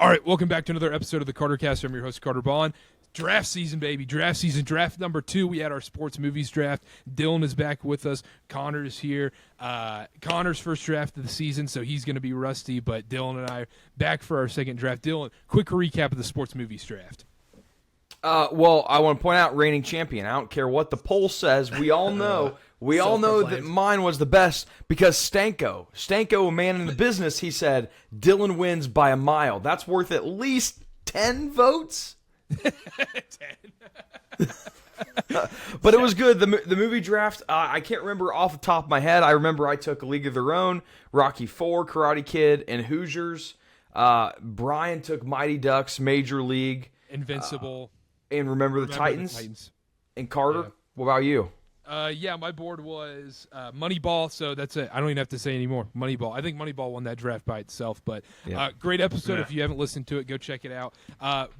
All right, welcome back to another episode of the KarterKast. I'm your host, Karter Baughan. Draft season, baby. Draft season. Draft number 2. We had our sports movies draft. Dylan is back with us. Connor is here. Connor's first draft of the season, so he's going to be rusty, but Dylan and I are back for our second draft. Dylan, quick recap of the sports movies draft. Well, I want to point out reigning champion. I don't care what the poll says. We all know. We all know that mine was the best because Stanko, a man in the business, he said Dylan wins by a mile. That's worth at least 10 votes. 10. But it was good. The movie draft, I can't remember off the top of my head. I remember I took A League of Their Own, Rocky IV, Karate Kid, and Hoosiers. Brian took Mighty Ducks, Major League. Invincible. And Remember the Titans. And Karter, What about you? My board was Moneyball, so that's it. I don't even have to say anymore. Moneyball. I think Moneyball won that draft by itself, but great episode. If you haven't listened to it, go check it out.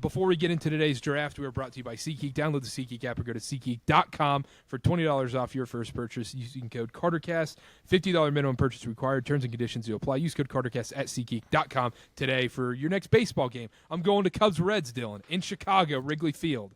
Before we get into today's draft, we are brought to you by SeatGeek. Download the SeatGeek app or go to SeatGeek.com for $20 off your first purchase using code KarterKast. $50 minimum purchase required. Terms and conditions will apply. Use code KarterKast at SeatGeek.com today for your next baseball game. I'm going to Cubs-Reds, Dylan, in Chicago, Wrigley Field.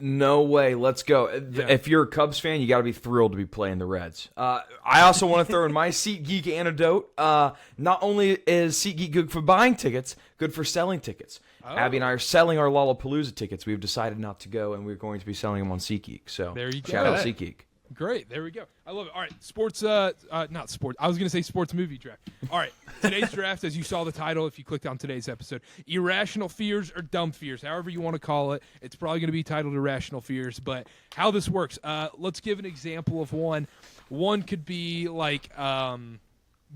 No way. Let's go. Yeah. If you're a Cubs fan, you got to be thrilled to be playing the Reds. I also want to throw in my SeatGeek anecdote. Not only is SeatGeek good for buying tickets, good for selling tickets. Oh. Abby and I are selling our Lollapalooza tickets. We've decided not to go, and we're going to be selling them on SeatGeek. So there you go. Shout out SeatGeek. Great. There we go. I love it. All right. Sports, not sports. I was going to say sports movie draft. All right. Today's draft, as you saw the title, if you clicked on today's episode, Irrational Fears or Dumb Fears, however you want to call it. It's probably going to be titled Irrational Fears, but how this works, let's give an example of one. One could be like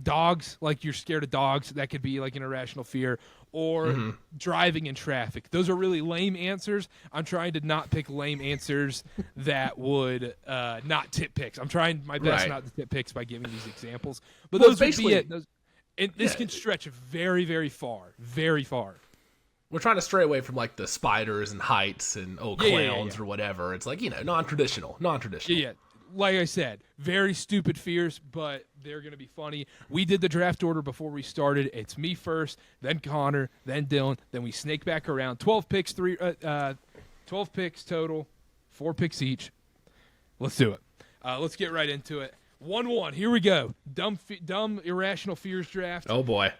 dogs, like you're scared of dogs. That could be like an irrational fear. Or driving in traffic. Those are really lame answers. I'm trying to not pick lame answers that would not tip picks. I'm trying my best not to tip picks by giving these examples. But those would be it. This can stretch very, very far. Very far. We're trying to stray away from like the spiders and heights and clowns or whatever. It's like, non-traditional. Yeah. Like I said, very stupid fears, but they're going to be funny. We did the draft order before we started. It's me first, then Connor, then Dylan. Then we snake back around. 12 picks, 12 picks total, 4 picks each. Let's do it. Let's get right into it. 1-1. Here we go. Dumb irrational fears draft. Oh, boy.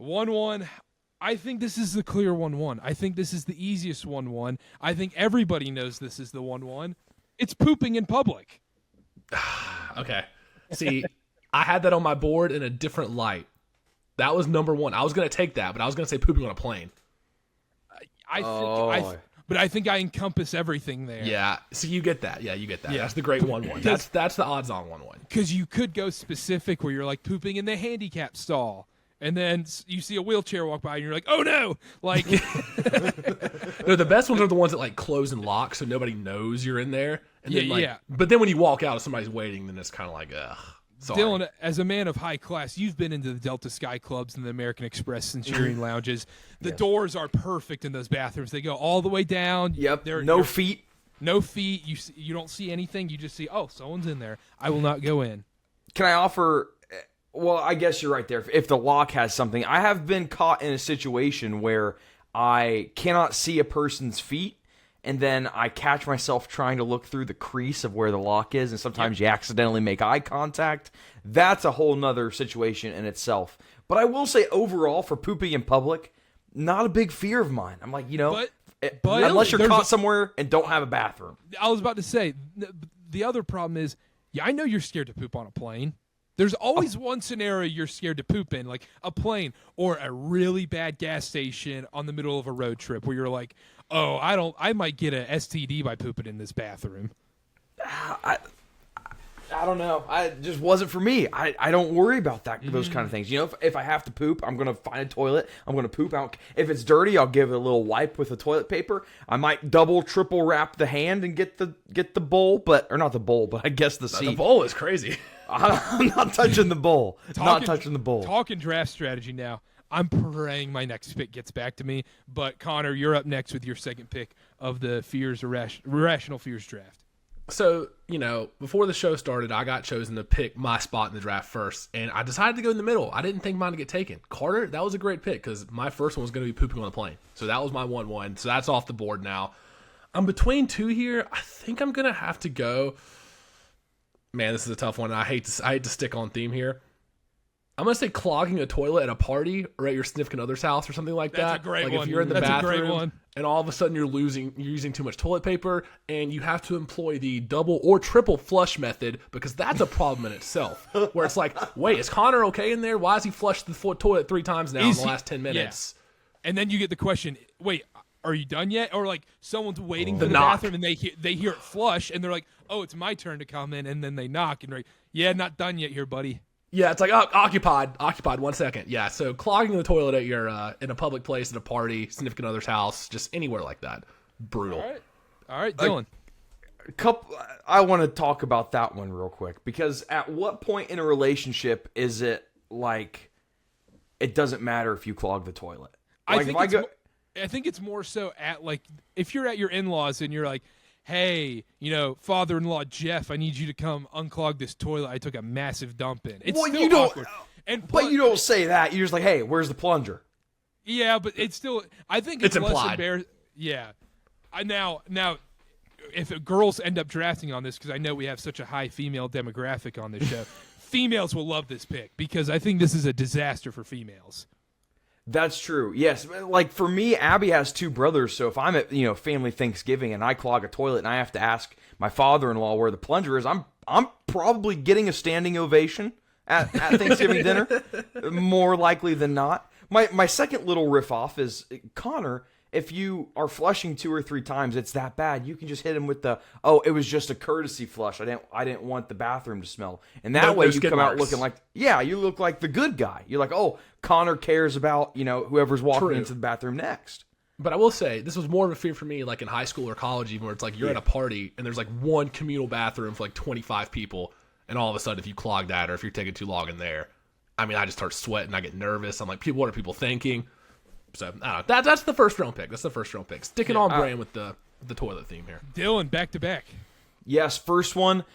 1-1. I think this is the clear 1-1. I think this is the easiest 1-1. I think everybody knows this is the 1-1. It's pooping in public. Okay. See, I had that on my board in a different light. That was number 1. I was going to take that, but I was going to say pooping on a plane. But I think I encompass everything there. Yeah. So you get that. Yeah, you get that. Yeah. That's the great 1-1. That's the odds-on 1-1. Because you could go specific where you're like pooping in the handicap stall. And then you see a wheelchair walk by, and you're like, "Oh no!" Like, no, the best ones are the ones that like close and lock, so nobody knows you're in there. And But then when you walk out, if somebody's waiting, then it's kind of like, ugh. Sorry. Dylan, as a man of high class, you've been into the Delta Sky Clubs and the American Express Centurion lounges. The doors are perfect in those bathrooms. They go all the way down. Yep. No feet. No feet. You don't see anything. You just see, oh, someone's in there. I will not go in. Can I offer? Well, I guess you're right there. If the lock has something, I have been caught in a situation where I cannot see a person's feet, and then I catch myself trying to look through the crease of where the lock is, and sometimes you accidentally make eye contact. That's a whole nother situation in itself. But I will say, overall, for pooping in public, not a big fear of mine. I'm like, but unless you're caught somewhere and don't have a bathroom. I was about to say, the other problem is, I know you're scared to poop on a plane. There's always one scenario you're scared to poop in, like a plane or a really bad gas station on the middle of a road trip where you're like, oh, I might get a STD by pooping in this bathroom. I don't know. It just wasn't for me. I don't worry about those kind of things. If I have to poop, I'm going to find a toilet. I'm going to poop out. If it's dirty, I'll give it a little wipe with the toilet paper. I might double, triple wrap the hand and get the bowl, or not the bowl, but I guess the seat. The bowl is crazy. I'm not touching the bowl. Talking draft strategy now. I'm praying my next pick gets back to me. But Connor, you're up next with your second pick of the Irrational Fears draft. So, before the show started, I got chosen to pick my spot in the draft first, and I decided to go in the middle. I didn't think mine to get taken. Karter, that was a great pick because my first one was going to be pooping on a plane. So that was my 1-1. So that's off the board now. I'm between two here. I think I'm going to have to go. Man, this is a tough one. I hate to stick on theme here. I'm going to say clogging a toilet at a party or at your significant other's house or something like that. That's a great one. If you're in the That's a great bathroom one. and all of a sudden you're using too much toilet paper and you have to employ the double or triple flush method because that's a problem in itself. Where it's like, wait, is Connor okay in there? Why has he flushed the toilet 3 times now in the last 10 minutes? Yeah. And then you get the question, wait, are you done yet? Or like someone's waiting for the knock. bathroom and they hear it flush and they're like, oh, it's my turn to come in. And then they knock and they're like, yeah, not done yet here, buddy. Yeah, it's like, oh, occupied 1 second. Yeah, so clogging the toilet at your in a public place, at a party, significant other's house, just anywhere like that. Brutal. All right, Dylan. I want to talk about that one real quick because at what point in a relationship is it like it doesn't matter if you clog the toilet? I think it's more so at like if you're at your in-laws and you're like, hey, father-in-law Jeff, I need you to come unclog this toilet. I took a massive dump in. It's still awkward. But you don't say that. You're just like, hey, where's the plunger? Yeah, but it's still. I think it's less implied. embarrassing. Yeah. Now, if girls end up drafting on this, because I know we have such a high female demographic on this show, females will love this pick because I think this is a disaster for females. That's true. Yes. Like for me, Abby has 2 brothers. So if I'm at, family Thanksgiving and I clog a toilet and I have to ask my father-in-law where the plunger is, I'm probably getting a standing ovation at Thanksgiving dinner, more likely than not. My second little riff off is Connor. If you are flushing 2 or 3 times, it's that bad. You can just hit him with it was just a courtesy flush. I didn't want the bathroom to smell. And that way you come out looking like, you look like the good guy. You're like, oh, Connor cares about, whoever's walking into the bathroom next. But I will say, this was more of a fear for me like in high school or college even, where it's like you're at a party and there's like one communal bathroom for like 25 people. And all of a sudden, if you clog that or if you're taking too long in there, I just start sweating. I get nervous. I'm like, what are people thinking? So, I don't know. That's the first round pick. That's the first round pick. Sticking on brand with the toilet theme here. Dylan, back to back. Yes, first one.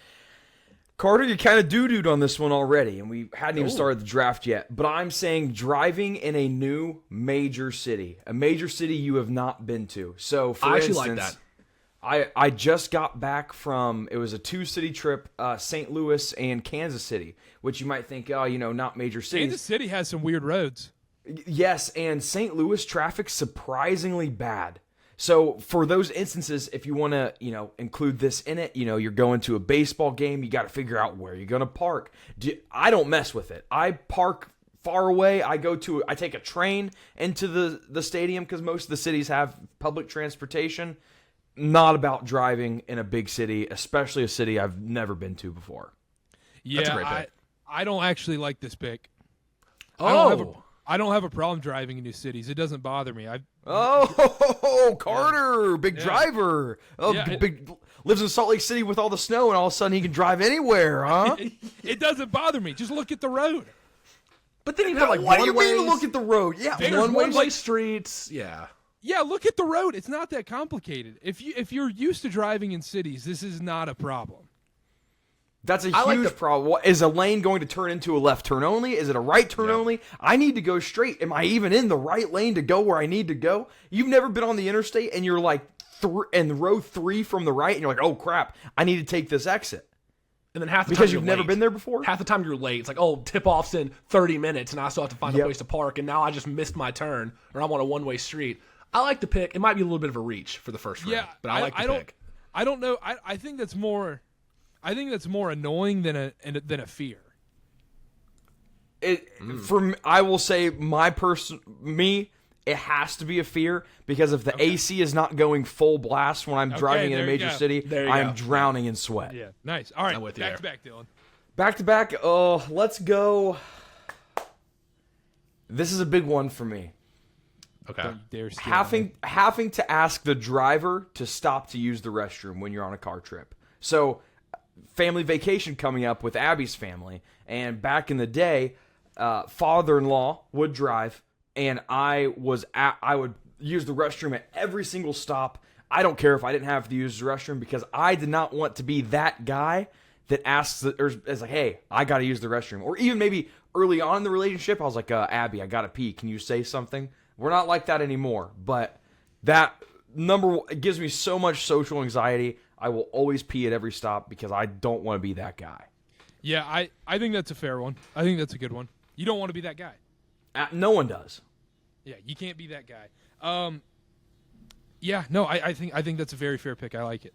Karter, you kind of doo-dooed on this one already, and we hadn't even started the draft yet. But I'm saying driving in a new major city. A major city you have not been to. So, for instance, like that. I just got back from, it was a 2-city trip, St. Louis and Kansas City, which you might think, not major cities. Kansas City has some weird roads. Yes, and St. Louis traffic's surprisingly bad. So for those instances, if you want to, include this in it, you're going to a baseball game, you got to figure out where you're going to park. I don't mess with it. I park far away. I take a train into the stadium because most of the cities have public transportation. Not about driving in a big city, especially a city I've never been to before. Yeah, that's a great pick. I don't actually like this pick. I don't have a problem driving in new cities. It doesn't bother me. Carter, big driver. Big lives in Salt Lake City with all the snow, and all of a sudden he can drive anywhere, huh? It doesn't bother me. Just look at the road. But then you have like what do you mean look at the road? Yeah, one-way streets. Yeah. Yeah, look at the road. It's not that complicated. If you're used to driving in cities, this is not a problem. That's a huge problem. Is a lane going to turn into a left turn only? Is it a right turn only? I need to go straight. Am I even in the right lane to go where I need to go? You've never been on the interstate and you're like in row 3 from the right and you're like, oh crap, I need to take this exit. And then half the time because you've never been there before? Half the time you're late. It's like, oh, tip-off's in 30 minutes and I still have to find a place to park and now I just missed my turn or I'm on a one-way street. I like the pick. It might be a little bit of a reach for the first round, but I like the pick. I don't know. I think that's more... I think that's more annoying than a fear. I will say it has to be a fear because if the AC is not going full blast when I'm driving in a major city, I'm drowning in sweat. Yeah, nice. All right, back to back, Dylan. Back to back. Let's go. This is a big one for me. Okay. Having to ask the driver to stop to use the restroom when you're on a car trip. So. Family vacation coming up with Abby's family, and back in the day, father-in-law would drive, and I would use the restroom at every single stop. I don't care if I didn't have to use the restroom because I did not want to be that guy that asks or is like, hey, I got to use the restroom. Or even maybe early on in the relationship, I was like, Abby, I got to pee. Can you say something? We're not like that anymore. But that it gives me so much social anxiety. I will always pee at every stop because I don't want to be that guy. Yeah, I think that's a fair one. I think that's a good one. You don't want to be that guy. No one does. Yeah, you can't be that guy. Yeah, no, I think that's a very fair pick. I like it.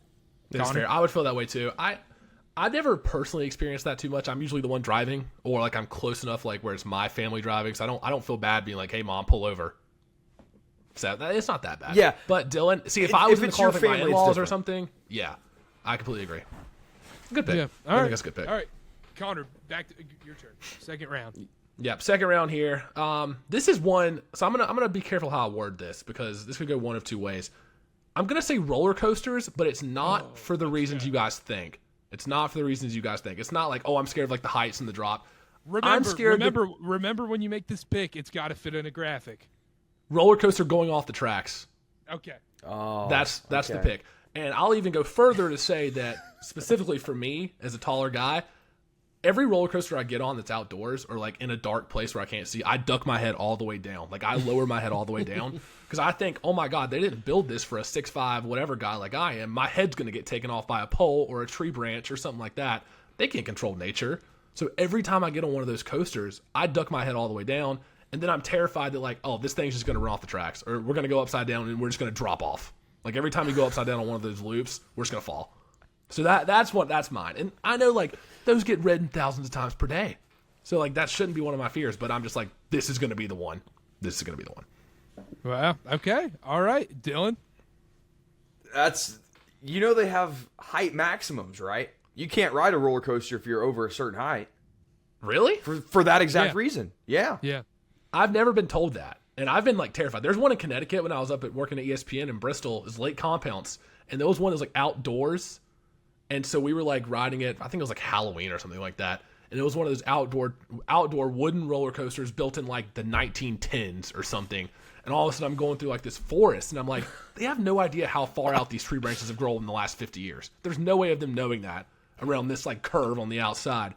That's fair. I would feel that way too. I've never personally experienced that too much. I'm usually the one driving, or like I'm close enough, like where it's my family driving. So I don't feel bad being like, "Hey, mom, pull over." So it's not that bad. Yeah, but Dylan, see, if I was in the car with my in-laws or something, yeah, I completely agree. Good pick. Yeah, I think that's a good pick. All right, Connor, back to your turn. Second round. Yep, second round here. This is one. So I'm gonna be careful how I word this because this could go one of two ways. I'm gonna say roller coasters, but it's not for the reasons you guys think. It's not for the reasons you guys think. It's not like, oh, I'm scared of like the heights and the drop. Remember when you make this pick, it's got to fit in a graphic. Roller coaster going off the tracks. Okay. Oh, that's the pick. And I'll even go further to say that specifically for me as a taller guy, every roller coaster I get on that's outdoors or like in a dark place where I can't see, I duck my head all the way down. Like I lower my head all the way down because I think, oh my God, they didn't build this for a 6'5" whatever guy like I am. My head's going to get taken off by a pole or a tree branch or something like that. They can't control nature. So every time I get on one of those coasters, I duck my head all the way down. And then I'm terrified that like, oh, this thing's just going to run off the tracks or we're going to go upside down and we're just going to drop off. Like every time you go upside down on one of those loops, we're just going to fall. So that's mine. And I know like those get ridden thousands of times per day. So like that shouldn't be one of my fears, but I'm just like, this is going to be the one. This is going to be the one. Well, okay. All right, Dylan. They have height maximums, right? You can't ride a roller coaster if you're over a certain height. Really? For that exact reason. Yeah. Yeah. I've never been told that. And I've been like terrified. There's one in Connecticut when I was up at working at ESPN in Bristol, is Lake Compounce. And there was one that was like outdoors. And so we were like riding it, I think it was like Halloween or something like that. And it was one of those outdoor wooden roller coasters built in like the 1910s or something. And all of a sudden I'm going through like this forest and I'm like, they have no idea how far out these tree branches have grown in the last 50 years. There's no way of them knowing that around this like curve on the outside.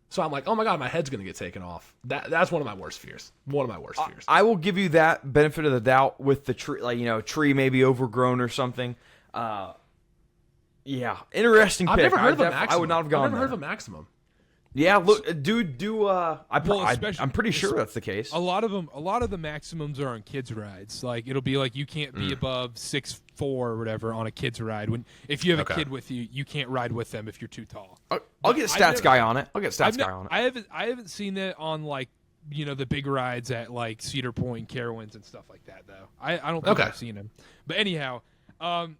So I'm like, oh my God, my head's going to get taken off. That's one of my worst fears. One of my worst fears. I will give you that benefit of the doubt with the tree, like, tree maybe overgrown or something. Yeah, interesting pick. I've never heard of a maximum. I would not have gone I've never there. heard of a maximum. Yeah, look, I'm pretty sure that's the case. A lot of the maximums are on kids rides. Like it'll be like you can't be above 6'4" or whatever on a kids ride. If you have a kid with you, you can't ride with them if you're too tall. I'll get stats guy on it. I haven't seen that on like the big rides at like Cedar Point, Carowinds, and stuff like that though. I don't think I've seen them. But anyhow, I'm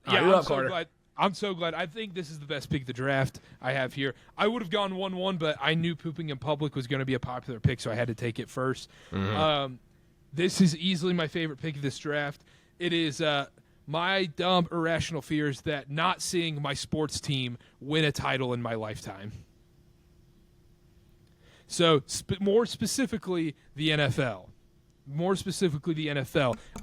so glad. I think this is the best pick of the draft I have here. I would have gone 1-1, but I knew pooping in public was going to be a popular pick, so I had to take it first. Mm-hmm. This is easily my favorite pick of this draft. It is my dumb, irrational fears that not seeing my sports team win a title in my lifetime. So, more specifically, the NFL.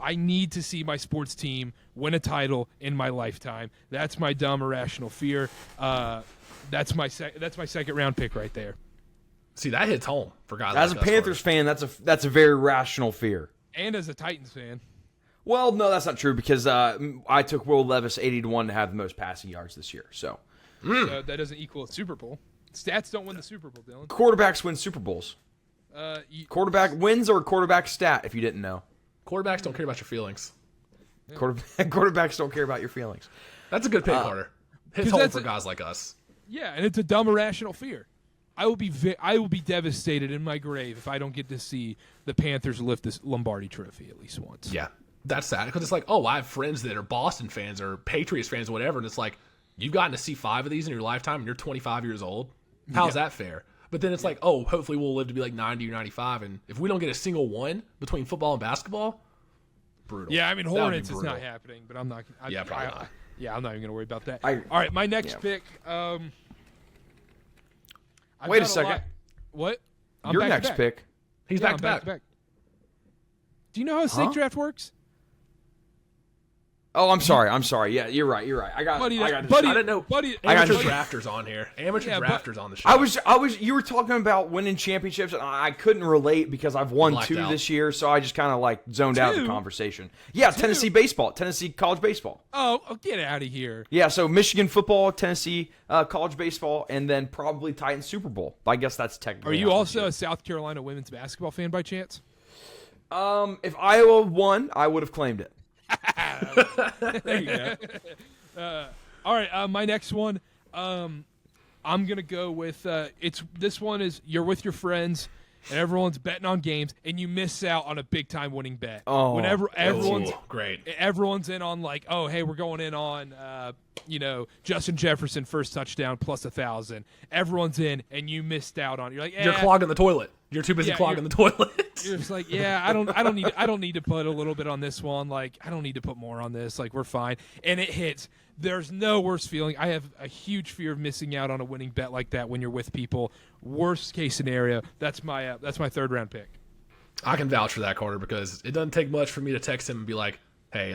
I need to see my sports team win a title in my lifetime. That's my dumb, irrational fear. That's my second round pick right there. See, that hits home for guys. As a Panthers fan, that's a very rational fear. And as a Titans fan. Well, no, that's not true because I took Will Levis 80-1 to have the most passing yards this year. So that doesn't equal a Super Bowl. Stats don't win the Super Bowl, Dylan. Quarterbacks win Super Bowls. Quarterback wins or quarterback stat, if you didn't know. Quarterbacks don't care about your feelings. Yeah. Quarterbacks don't care about your feelings. That's a good pick, Karter. Hits home for guys like us. Yeah, and it's a dumb, irrational fear. I will be devastated in my grave if I don't get to see the Panthers lift this Lombardi trophy at least once. Yeah, that's sad because it's like, oh, I have friends that are Boston fans or Patriots fans or whatever, and it's like, you've gotten to see 5 of these in your lifetime and you're 25 years old? How's that fair? But then it's like, oh, hopefully we'll live to be like 90 or 95. And if we don't get a single one between football and basketball, brutal. Yeah, I mean, Hornets is not happening, but I'm not. Probably not. Yeah, I'm not even going to worry about that. All right, my next pick. Wait a second. What? Your next pick. He's back to back. Do you know how a snake draft works? Oh, I'm sorry. Yeah, you're right. I got Buddy, I got buddy, I didn't know. buddy, Amateur I got- drafters on here. Amateur Yeah, drafters on the show. I was. You were talking about winning championships, and I couldn't relate because I've won Blacked 2 out. this year, so I just kind of like zoned out of the 2? conversation. Yeah, Tennessee baseball, Tennessee college baseball. Oh, get out of here. Yeah, so Michigan football, Tennessee college baseball, and then probably Titans Super Bowl. I guess that's technically. Are you not also legit. a South Carolina women's basketball fan by chance? If Iowa won, I would have claimed it. There you go. All right, my next one. I'm gonna go with this one is you're with your friends and everyone's betting on games and you miss out on a big time winning bet. Oh. Whenever everyone's great. everyone's in on like, oh hey, we're going in on Justin Jefferson first touchdown plus 1,000. Everyone's in and you missed out on it. You're like, You're clogging the toilet. You're too busy Yeah, clogging the toilet. You're just like, yeah, I don't need to put a little bit on this one. Like, I don't need to put more on this. Like, we're fine. And it hits. There's no worse feeling. I have a huge fear of missing out on a winning bet like that when you're with people. Worst case scenario. That's my 3rd round pick. I can vouch for that, Carter, because it doesn't take much for me to text him and be like, "Hey,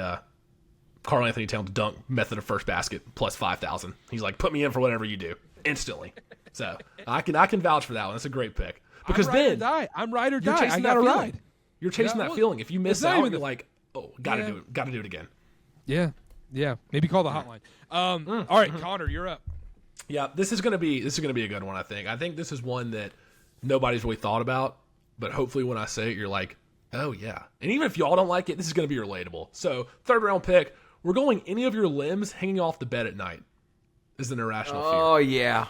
Carl Anthony Towns dunk method of first basket plus 5,000." He's like, "Put me in for whatever you do," instantly. So I can vouch for that one. That's a great pick. Because I'm ride or then die. I'm ride or you're die. chasing I that got to feeling. ride. You're chasing Yeah, that well, feeling. If you miss it's not out, even you're the- like, "Oh, gotta Yeah. do it. Gotta do it again." Yeah. Maybe call the hotline. All right, Connor, you're up. Yeah, this is gonna be a good one. I think this is one that nobody's really thought about, but hopefully when I say it, you're like, "Oh yeah." And even if y'all don't like it, this is gonna be relatable. So 3rd round pick, we're going any of your limbs hanging off the bed at night is an irrational fear. Oh yeah.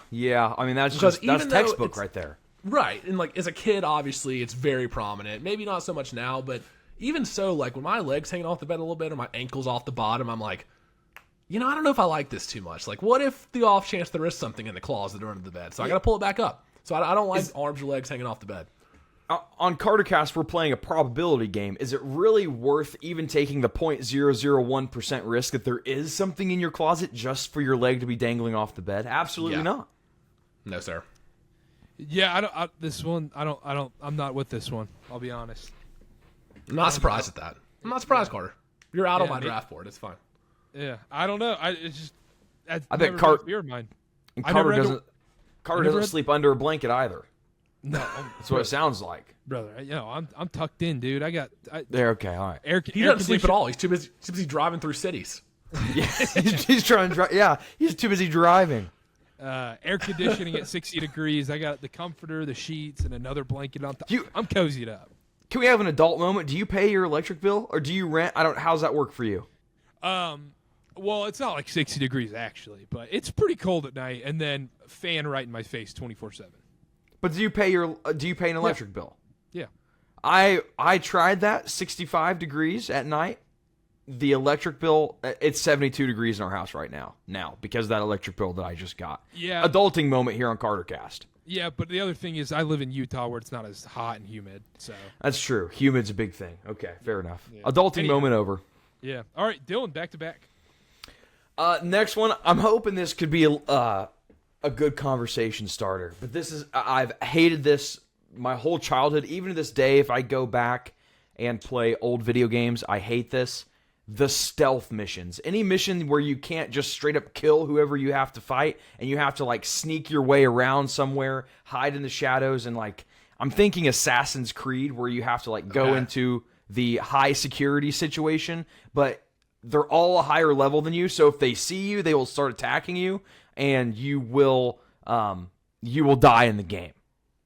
I mean that's Because just that's even though textbook it's- right there. Right, and like as a kid, obviously it's very prominent. Maybe not so much now, but even so, like when my legs hanging off the bed a little bit or my ankles off the bottom, I'm like, I don't know if I like this too much. Like, what if the off chance there is something in the closet or under the bed? So I got to pull it back up. So I don't like arms or legs hanging off the bed. On KarterKast, we're playing a probability game. Is it really worth even taking the 0.001% risk that there is something in your closet just for your leg to be dangling off the bed? Absolutely Yeah. not. No, sir. Yeah, I'm not with this one. I'll be honest. I'm not surprised at that. I'm not surprised, Carter. You're out on Yeah, my draft board. It's fine. Yeah, I don't know. I bet never Cart- been a fear of mine. And I never Carter had to- doesn't. Carter never doesn't had- sleep under a blanket either. No, That's what it sounds like. brother. I'm tucked in, dude. There, okay, all right. Air He doesn't sleep at all. He's too busy driving through cities. Yeah, he's trying to drive. Yeah, he's too busy driving. Air conditioning at 60 degrees. I got the comforter, the sheets, and another blanket on top. You- I'm cozied up. Can we have an adult moment? Do you pay your electric bill or do you rent? How's that work for you? Well, it's not like 60 degrees actually, but it's pretty cold at night, and then fan right in my face 24/7. But do you pay an electric bill? Yeah. I tried that 65 degrees at night. The electric bill, it's 72 degrees in our house right now because of that electric bill that I just got. Yeah. Adulting moment here on KarterKast. Yeah, but the other thing is I live in Utah where it's not as hot and humid. So, That's true. Humid's a big thing. Okay, fair enough. Yeah. Adulting Anyhow. moment over. yeah. All right, Dylan, back to back. Next one, I'm hoping this could be a good conversation starter. But I've hated this my whole childhood. Even to this day, if I go back and play old video games, I hate this. The stealth missions. Any mission where you can't just straight up kill whoever you have to fight and you have to like sneak your way around somewhere, hide in the shadows, and like I'm thinking Assassin's Creed where you have to like go into the high security situation, but they're all a higher level than you, so if they see you, they will start attacking you, and you will die in the game.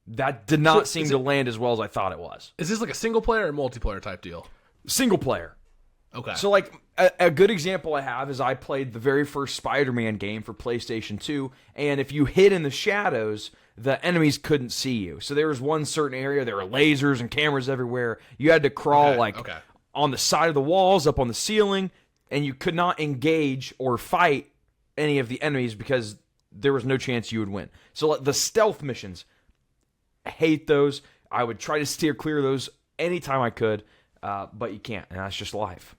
That did not seem to land as well as I thought it was. Is this like a single player or multiplayer type deal? Single player. Okay. So, like, a good example I have is I played the very first Spider-Man game for PlayStation 2, and if you hid in the shadows, the enemies couldn't see you. So there was one certain area, there were lasers and cameras everywhere. You had to crawl, on the side of the walls, up on the ceiling, and you could not engage or fight any of the enemies because there was no chance you would win. So the stealth missions, I hate those. I would try to steer clear of those anytime I could, but you can't, and that's just life.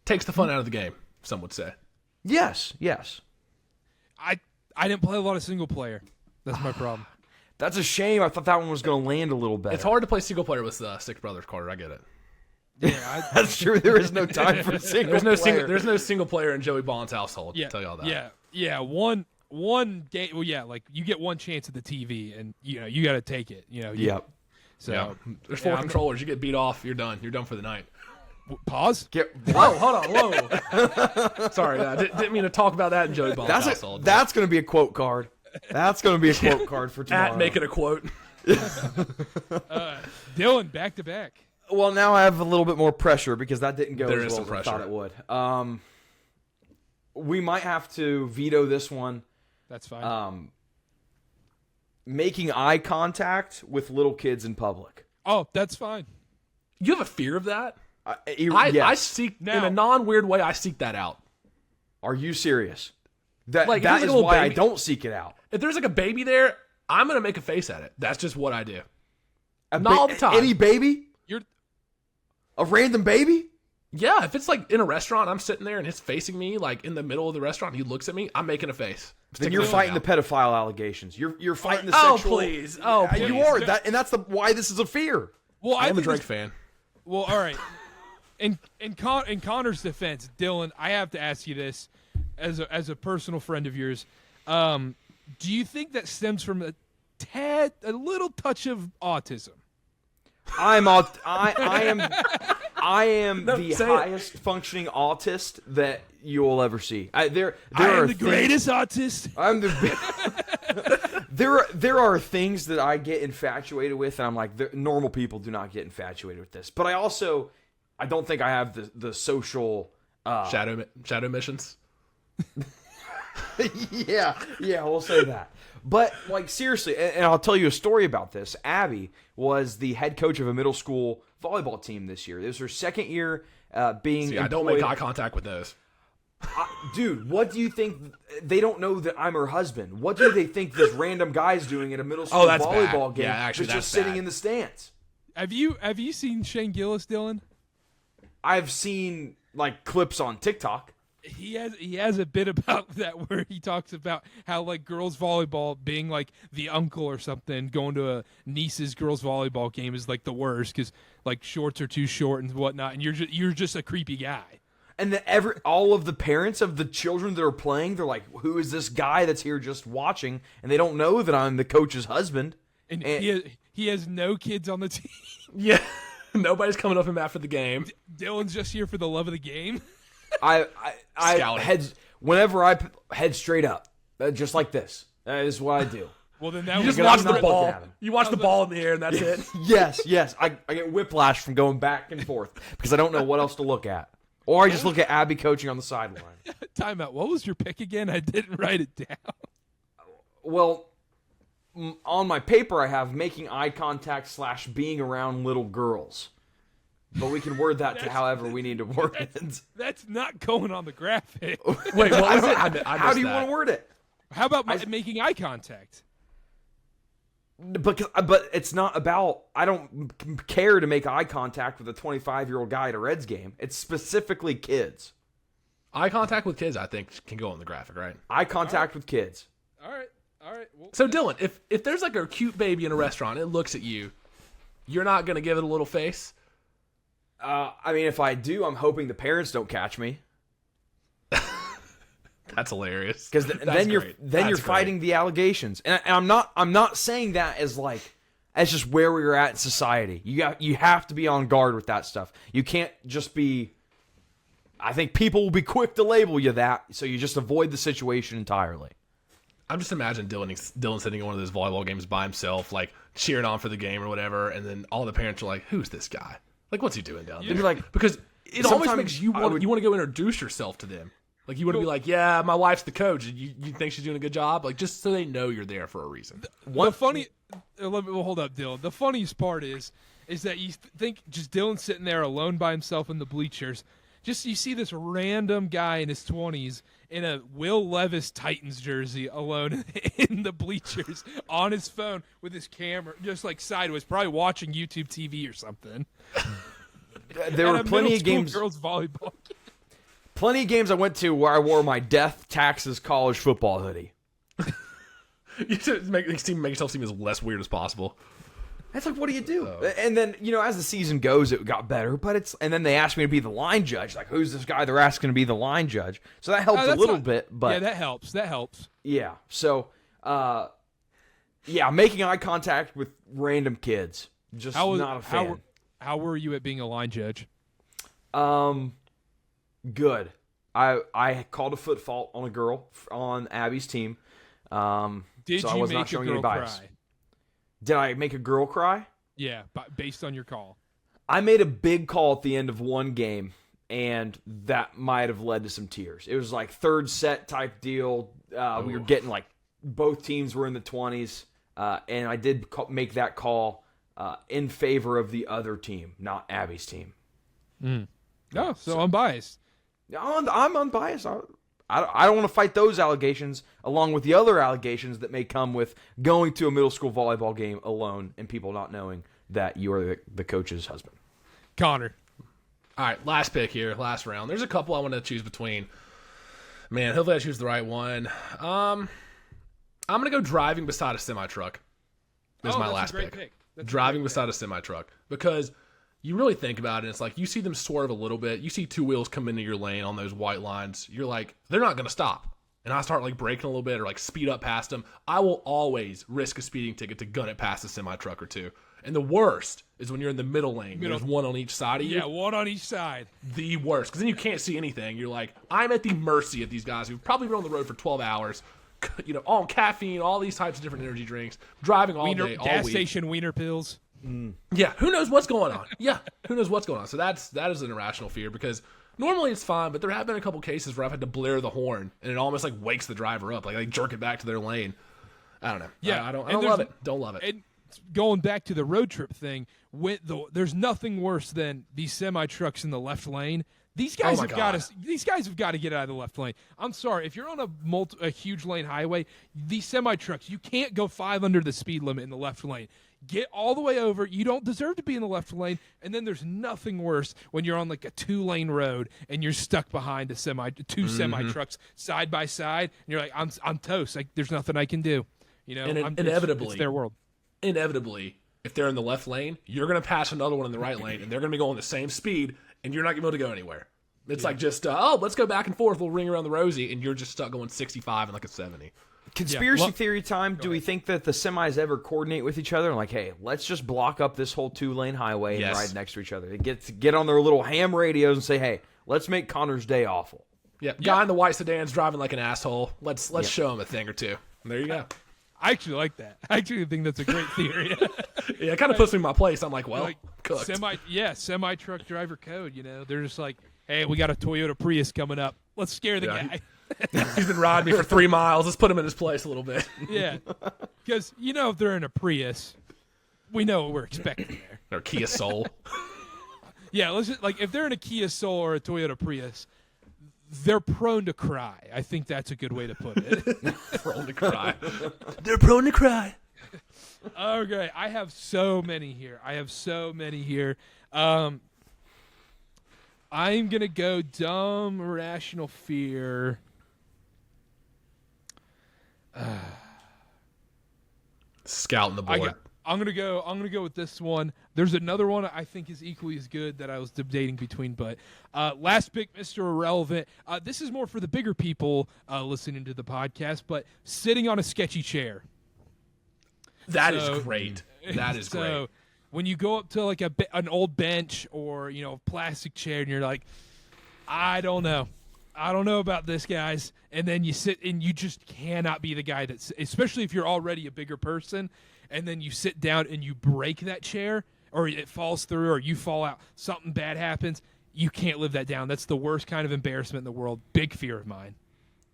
Takes the fun out of the game, some would say. Yes. I didn't play a lot of single player. That's my problem. That's a shame. I thought that one was going to land a little better. It's hard to play single player with Six Brothers, Carter. I get it. Yeah, That's true. There is no time for single player. There's no single player in Joey Baughan's household. yeah, I'll tell you all that. Yeah. One game. Well, yeah, like you get one chance at the TV, and you got to take it. Yep. So Yeah. There's 4 controllers. You get beat off, you're done. You're done for the night. Pause. Whoa, hold on, whoa. Sorry, I didn't mean to talk about that in Joey Baughan's household. That's going to be a quote card. That's going to be a quote card for tomorrow. Make it a quote. Dylan, back to back. Well, now I have a little bit more pressure because that didn't go There as is well some as I thought pressure. it would. We might have to veto this one. That's fine. Making eye contact with little kids in public. Oh, that's fine. You have a fear of that? Yes. I seek, in a non-weird way, I seek that out. Are you serious? That Like, if there's is a little why I baby- don't seek it out. If there's like a baby there, I'm going to make a face at it. That's just what I do. Not all the time. Any baby? You're A random baby? Yeah, if it's like in a restaurant, I'm sitting there and it's facing me, like in the middle of the restaurant, he looks at me, I'm making a face. Then you're fighting the pedophile allegations. You're fighting the Oh, sexual. please. Oh, please. You are that, and that's why this is a fear. well. I am a think Drake this- fan. Well, all right. In Connor's defense, Dylan, I have to ask you this, as a personal friend of yours, do you think that stems from a little touch of autism? I am No, the say it. highest functioning autist that you will ever see. There I are am the greatest autist. I'm the. There are things that I get infatuated with, and I'm like, normal people do not get infatuated with this. But I don't think I have the social. Shadow missions. yeah, we'll say that. But like seriously, and I'll tell you a story about this. Abby was the head coach of a middle school volleyball team this year. This was her second year being. See, I don't make eye contact with those. Dude, what do you think? They don't know that I'm her husband. What do they think this random guy's doing at a middle school that's volleyball bad. game? Yeah, actually, that's just that's sitting bad. in the stands. Have you seen Shane Gillis, Dylan? I've seen like clips on TikTok. He has a bit about that where he talks about how like girls volleyball being like the uncle or something, going to a niece's girls volleyball game is like the worst because like shorts are too short and whatnot, and you're just a creepy guy. And then all of the parents of the children that are playing, they're like, "Who is this guy that's here just watching?" And they don't know that I'm the coach's husband. And he has no kids on the team. Yeah. Nobody's coming up him after the game. Dylan's just here for the love of the game. I Scouting. whenever I head straight up, just like this. That is what I do. Well, then that You was just I'm watch not the ball. looking at him. You watch the ball in the air and that's it. Yes. I get whiplash from going back and forth because I don't know what else to look at. Or I just look at Abby coaching on the sideline. timeout. What was your pick again? I didn't write it down. Well, on my paper I have making eye contact / being around little girls. But we can word that to however we need to word it. That's not going on the graphic. Wait, what was it? I missed How do you that. want to word it? How about making eye contact? But it's not about. I don't care to make eye contact with a 25-year-old guy at a Reds game. It's specifically kids. Eye contact with kids, I think, can go on the graphic, right? Eye contact with kids. All right. Well, So, Dylan, if there's like a cute baby in a restaurant, it looks at you, you're not going to give it a little face? I mean, if I do, I'm hoping the parents don't catch me That's hilarious. because then you're great. fighting the allegations. And I'm not saying that as like as just where we're at in society. You have to be on guard with that stuff. You can't just be. I think people will be quick to label you that, so you just avoid the situation entirely. I'm just imagining Dylan sitting in one of those volleyball games by himself, like cheering on for the game or whatever, and then all the parents are like, "Who's this guy? Like, what's he doing down there?" They'd be like, because it always sometimes makes you I want would- you want to go introduce yourself to them. Like you want to be like, "Yeah, my wife's the coach. You think she's doing a good job?" Like just so they know you're there for a reason. the funny. Well, hold up, Dylan. The funniest part is that you think just Dylan sitting there alone by himself in the bleachers. Just you see this random guy in his 20s in a Will Levis Titans jersey alone in the bleachers on his phone with his camera just like sideways, probably watching YouTube TV or something. There were plenty of games. Girls volleyball. Plenty of games I went to where I wore my death taxes college football hoodie. You should make yourself seem as less weird as possible. It's like, what do you do? And then, as the season goes, it got better. And then they asked me to be the line judge. Like, who's this guy they're asking to be the line judge? So that helped a little bit. But yeah, that helps. That helps. Yeah. So, making eye contact with random kids, just not a fan. How were you at being a line judge? Good. I called a foot fault on a girl on Abby's team. Did so you I was make not showing a girl any bias. cry? Did I make a girl cry? Yeah, based on your call. I made a big call at the end of one game, and that might have led to some tears. It was like third set type deal. We were getting both teams were in the 20s, and I did make that call in favor of the other team, not Abby's team. Oh, so unbiased. I'm unbiased. I don't want to fight those allegations along with the other allegations that may come with going to a middle school volleyball game alone and people not knowing that you are the coach's husband. Connor. All right, last pick here, last round. There's a couple I want to choose between. Man, hopefully I choose the right one. I'm going to go driving beside a semi-truck. This is my last pick. Driving beside a semi-truck. Because you really think about it, it's like you see them swerve a little bit. You see two wheels come into your lane on those white lines. You're like, they're not going to stop. And I start braking a little bit or speed up past them. I will always risk a speeding ticket to gun it past a semi-truck or two. And the worst is when you're in the middle lane. There's one on each side of you. Yeah, one on each side. The worst. Because then you can't see anything. You're like, I'm at the mercy of these guys who've probably been on the road for 12 hours, on caffeine, all these types of different energy drinks, driving all day, all gas week. station wiener pills. Yeah, who knows what's going on? Yeah, who knows what's going on? So that is an irrational fear because normally it's fine, but there have been a couple cases where I've had to blare the horn and it almost wakes the driver up, they jerk it back to their lane. I don't know. Yeah, I don't love it. Don't love it. And going back to the road trip thing, there's nothing worse than these semi trucks in the left lane. These guys have got to. These guys have got to get out of the left lane. I'm sorry, if you're on a huge lane highway, these semi trucks, you can't go 5 under the speed limit in the left lane. Get all the way over. You don't deserve to be in the left lane. And then there's nothing worse when you're on a 2-lane road and you're stuck behind two semi trucks side by side. And you're like, I'm toast. There's nothing I can do. And inevitably, it's their world. Inevitably, if they're in the left lane, you're going to pass another one in the right lane, and they're going to be going the same speed, and you're not going to be able to go anywhere. It's let's go back and forth. We'll ring around the rosy, and you're just stuck going 65 and a 70. Conspiracy theory time. Do we think that the semis ever coordinate with each other? And hey, let's just block up this whole 2-lane highway and ride next to each other. They get on their little ham radios and say, hey, let's make Connor's day awful. Yeah, guy in the white sedan's driving like an asshole. Let's show him a thing or two. And there you go. I actually like that. I actually think that's a great theory. Yeah, it kind of puts me in my place. I'm like, well, cooked. Semi truck driver code. They're just like, hey, we got a Toyota Prius coming up. Let's scare the guy. He's been riding me for 3 miles. Let's put him in his place a little bit. Yeah, because if they're in a Prius, we know what we're expecting there. Or Kia Soul. Yeah, let's just, if they're in a Kia Soul or a Toyota Prius, they're prone to cry. I think that's a good way to put it. Prone to cry. They're prone to cry. Okay, I have so many here. I'm going to go dumb, irrational fear. Scouting the board. I'm gonna go with this one. There's another one I think is equally as good that I was debating between, but last pick, Mr. Irrelevant. This is more for the bigger people listening to the podcast, but sitting on a sketchy chair. That is great. That is great. When you go up to an old bench or a plastic chair and you're like, I don't know about this, guys, and then you sit and you just cannot be the guy that's, especially if you're already a bigger person, and then you sit down and you break that chair or it falls through or you fall out, something bad happens, you can't live that down. That's the worst kind of embarrassment in the world. Big fear of mine.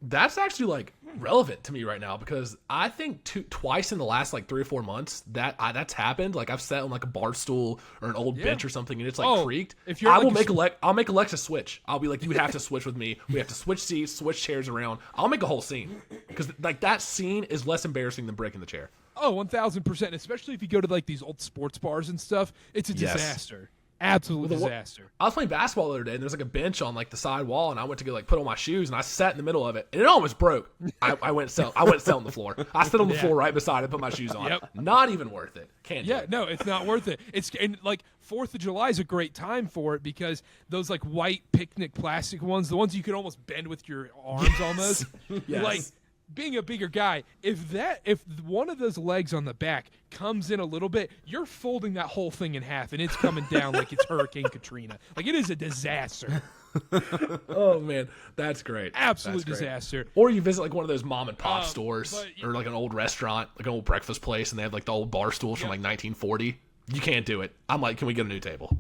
That's actually relevant to me right now because I think twice in the last 3 or 4 months that's happened. I've sat on a bar stool or an old bench or something and it's creaked. If you're I'll make Alexa switch. I'll be like, you have to switch with me. We have to switch seats, switch chairs around. I'll make a whole scene because that scene is less embarrassing than breaking the chair. Oh, 1,000%. Especially if you go to these old sports bars and stuff, it's a disaster. Absolute disaster. I was playing basketball the other day, and there's like a bench on like the side wall, and I went to go like put on my shoes, and I sat in the middle of it, and it almost broke. I went sell on the floor. I stood on the floor right beside it, put my shoes on. Yep. Not even worth it. Can't. Do Yeah, it. no, it's not worth it. It's and like 4th of July is a great time for it because those like white picnic plastic ones, the ones you could almost bend with your arms almost. Yes. Like being a bigger guy, if one of those legs on the back comes in a little bit, you're folding that whole thing in half and it's coming down like it's Hurricane Katrina. Like it is a disaster. Oh man, that's great. Absolute That's great. disaster. Or you visit like one of those mom and pop stores, but- or like an old restaurant, like an old breakfast place, and they have like the old bar stools from like 1940. You can't do it. I'm like, can we get a new table?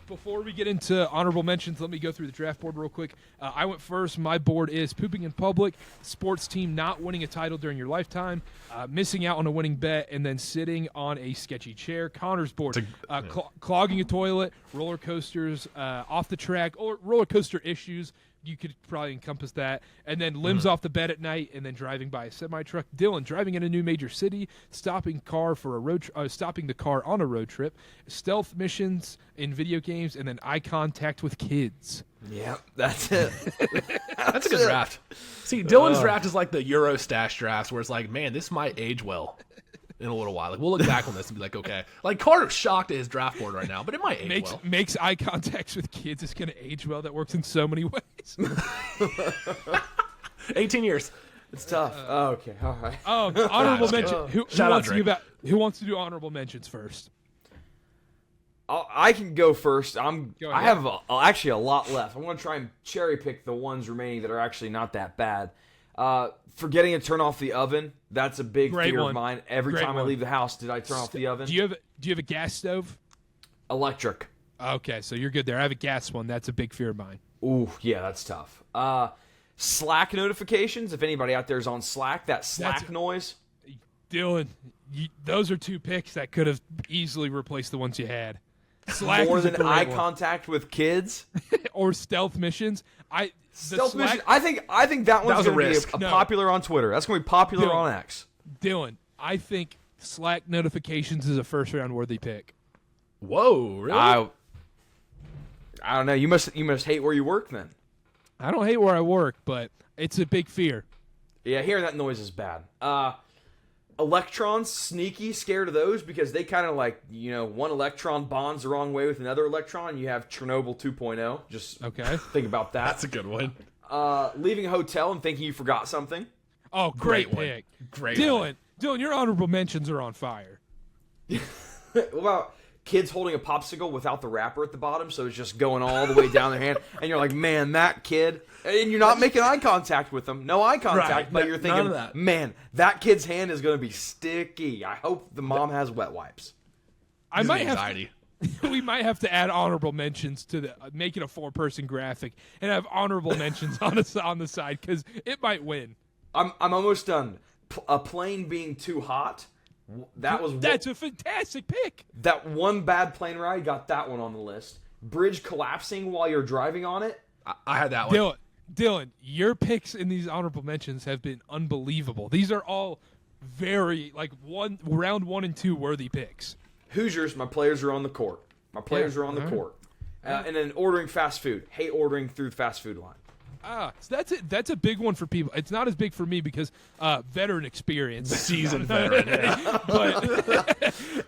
Before we get into honorable mentions, let me go through the draft board real quick. I went first. My board is pooping in public, sports team not winning a title during your lifetime, missing out on a winning bet, and then sitting on a sketchy chair. Connor's board, clogging a toilet, roller coasters, off the track, or roller coaster issues. You could probably encompass that. And then limbs off the bed at night, and then driving by a semi-truck. Dylan, driving in a new major city, stopping the car on a road trip, stealth missions in video games, and then eye contact with kids. Yep, that's it. That's a good draft. See, Dylan's draft is like the Euro stash drafts, where it's like, man, this might age well in a little while. Like we'll look back on this and be like, okay. Like Karter's shocked at his draft board right now, but it might age well. Makes eye contacts with kids. It's going to age well. That works in so many ways. 18 years. It's tough. Okay, all right. Honorable mention. Who wants to do honorable mentions first? I can go first. Go I ahead. have actually a lot left. I'm going to try and cherry pick the ones remaining that are actually not that bad. Forgetting to turn off the oven. That's a big Great fear one. of mine. Every Great time I one. leave the house, did I turn off the oven? Do you have a gas stove? Electric. Okay, so you're good there. I have a gas one. That's a big fear of mine. Ooh, yeah, that's tough. Slack notifications. If anybody out there is on Slack, that Slack noise. Dylan, those are 2 picks that could have easily replaced the ones you had. Slack More is a than great eye one. contact with kids. Or stealth missions. Stealth mission. I think that one's was a going to be risk. a No. popular on Twitter. That's going to be popular Dylan. on X. Dylan, I think Slack notifications is a first round worthy pick. Whoa, really? I don't know. You must hate where you work then. I don't hate where I work, but it's a big fear. Yeah, hearing that noise is bad. Electrons, sneaky, scared of those because they kind of like, one electron bonds the wrong way with another electron. You have Chernobyl 2.0. Just Okay. think about that. That's a good one. Leaving a hotel and thinking you forgot something. Oh, great Great one. pick. Great Dylan, your honorable mentions are on fire. What about kids holding a popsicle without the wrapper at the bottom, so it's just going all the way down their hand, and you're like, man, that kid, and you're not making eye contact with them, no eye contact, Right. but you're None thinking, of that. man, that kid's hand is going to be sticky. I hope the mom has wet wipes. I might have anxiety. we might have to add honorable mentions to the make it a 4-person graphic and have honorable mentions on the side because it might win. I'm almost done. A plane being too hot. That's a fantastic pick. That one bad plane ride got that one on the list. Bridge collapsing while you're driving on it. I had that one. Dylan, your picks in these honorable mentions have been unbelievable. These are all very round 1 and 2 worthy picks. Hoosiers, my players are on the court. And then ordering fast food. Hate ordering through the fast food line. So that's it. That's a big one for people. It's not as big for me because veteran experience, Seasoned veteran. Yeah.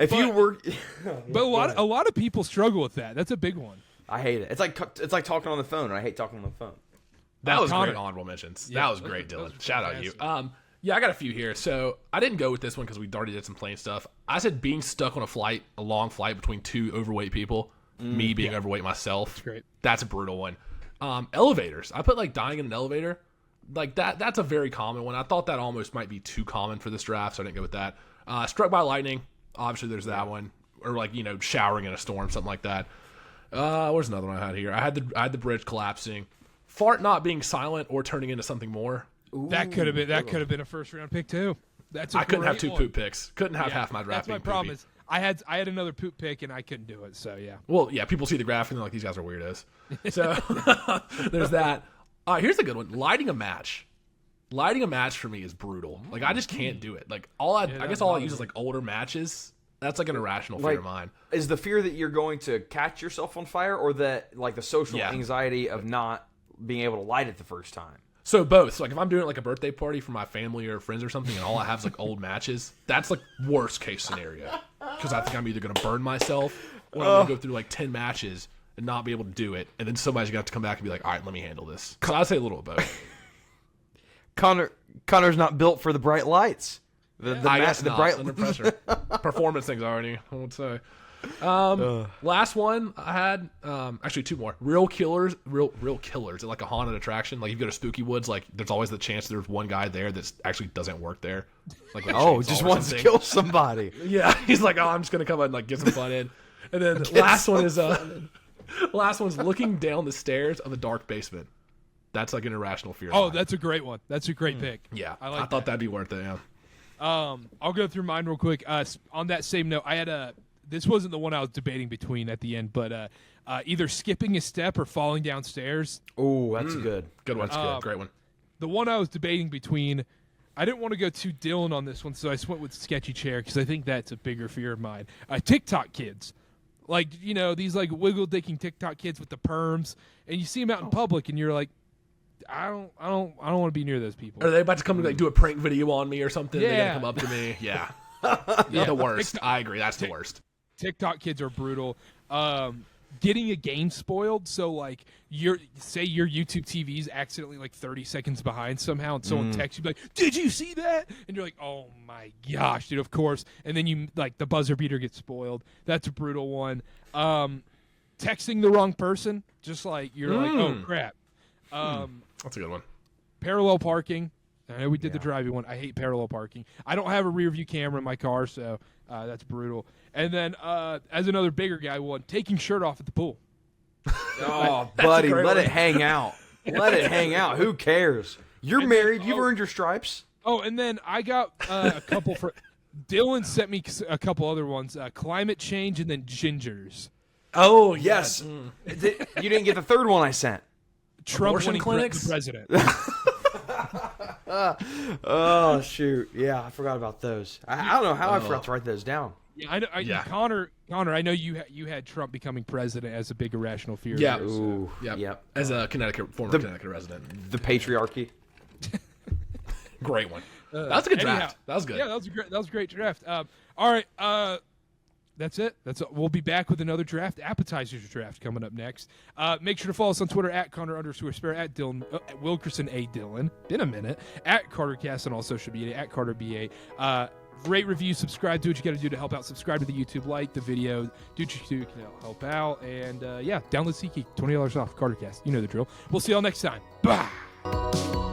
If you were, but a lot of people struggle with that. That's a big one. I hate it. It's like talking on the phone, and I hate talking on the phone. That was Connor. great honorable mentions. Yeah, that was great, those Dylan. were Shout out you. fantastic. Yeah, I got a few here. So I didn't go with this one because we already did some plane stuff. I said being stuck on a long flight between 2 overweight people. Me being overweight myself. That's great. That's a brutal one. Elevators. I put dying in an elevator. That's a very common one. I thought that almost might be too common for this draft, so I didn't go with that. Struck by lightning. Obviously, there's that one. Or showering in a storm, something like that. Where's another one I had here? I had the bridge collapsing. Fart not being silent or turning into something more. That could have been a 1st round pick too. I couldn't have 2 one. poop picks. Couldn't have half my draft. That's my being problem. poopy. Is I had another poop pick and I couldn't do it. So yeah. Well, yeah, people see the graphic and they're like, these guys are weirdos. So there's that. Here's a good one. Lighting a match. Lighting a match for me is brutal. I just can't do it. I guess all I use is older matches. That's like an irrational fear Like, of mine. is the fear that you're going to catch yourself on fire, or that like the social Yeah. anxiety of not being able to light it the first time? So both. So like if I'm doing like a birthday party for my family or friends or something, and all I have is like old matches, that's like worst case scenario. Because I think I'm either gonna burn myself or I'm gonna go through like 10 matches and not be able to do it, and then somebody's gonna have to come back and be like, all right, let me handle this. So I'd say a little of both. Connor's not built for the bright lights. I guess not, under pressure. Performance anxiety, I would say. Last one I had, actually two more. Real killers at like a haunted attraction. Like if you go to Spooky Woods, like there's always the chance there's one guy there that actually doesn't work there. Like with a chainsaw just or wants to something. kill somebody. Yeah, he's like, oh, I'm just gonna come and like get some fun in. And then last one's looking down the stairs of a dark basement. That's like an irrational fear. Oh, that's a great one. That's a great pick. yeah. I like thought that'd be worth it. Yeah. I'll go through mine real quick. On that same note, I had this wasn't the one I was debating between at the end, but either skipping a step or falling downstairs. Oh, that's good. Good one. That's good. Great one. The one I was debating between, I didn't want to go too Dylan on this one, so I just went with sketchy chair because I think that's a bigger fear of mine. TikTok kids. Like, these like wiggle dicking TikTok kids with the perms, and you see them out in public and you're like, I don't want to be near those people. Are they about to come to like do a prank video on me or something? Yeah. They're gonna come up to me. Yeah. Yeah. The worst. I agree. That's the worst. TikTok kids are brutal. Getting a game spoiled, so like your YouTube TV's accidentally like 30 seconds behind somehow, and someone texts you like, "Did you see that?" And you're like, "Oh my gosh, dude, of course." And then you like the buzzer beater gets spoiled. That's a brutal one. Texting the wrong person, just like you're like, "Oh crap." That's a good one. Parallel parking. I know we did the driving one. I hate parallel parking. I don't have a rear view camera in my car, so that's brutal. And then as another bigger guy one, taking shirt off at the pool. Oh, buddy, great let one. it hang out. Let it hang out. Who cares? You're married. You've earned your stripes. Oh, and then I got a couple for Dylan sent me a couple other ones. Climate change and then gingers. Oh Yes. You didn't get the third one I sent. Trump Abortion winning clinics? president. Oh, shoot. Yeah, I forgot about those. I don't know how I forgot to write those down. Yeah, I know. Connor, I know you had Trump becoming president as a big irrational fear. Yeah. Ooh. Yep. As a former Connecticut resident. The patriarchy. Great one. That was a good anyhow, draft. That was good. Yeah, that was a great draft. All right. That's it. We'll be back with another draft, appetizers draft coming up next. Make sure to follow us on Twitter at Connor_Sparrow, at Dylan at Wilkerson A Dylan. Been a minute. At KarterKast on all social media, at KarterBA. Rate, review, subscribe. Do what you got to do to help out. Subscribe to the YouTube, like the video, do what you can help out, and download SeatGeek, $20 off KarterKast. You know the drill. We'll see y'all next time. Bye.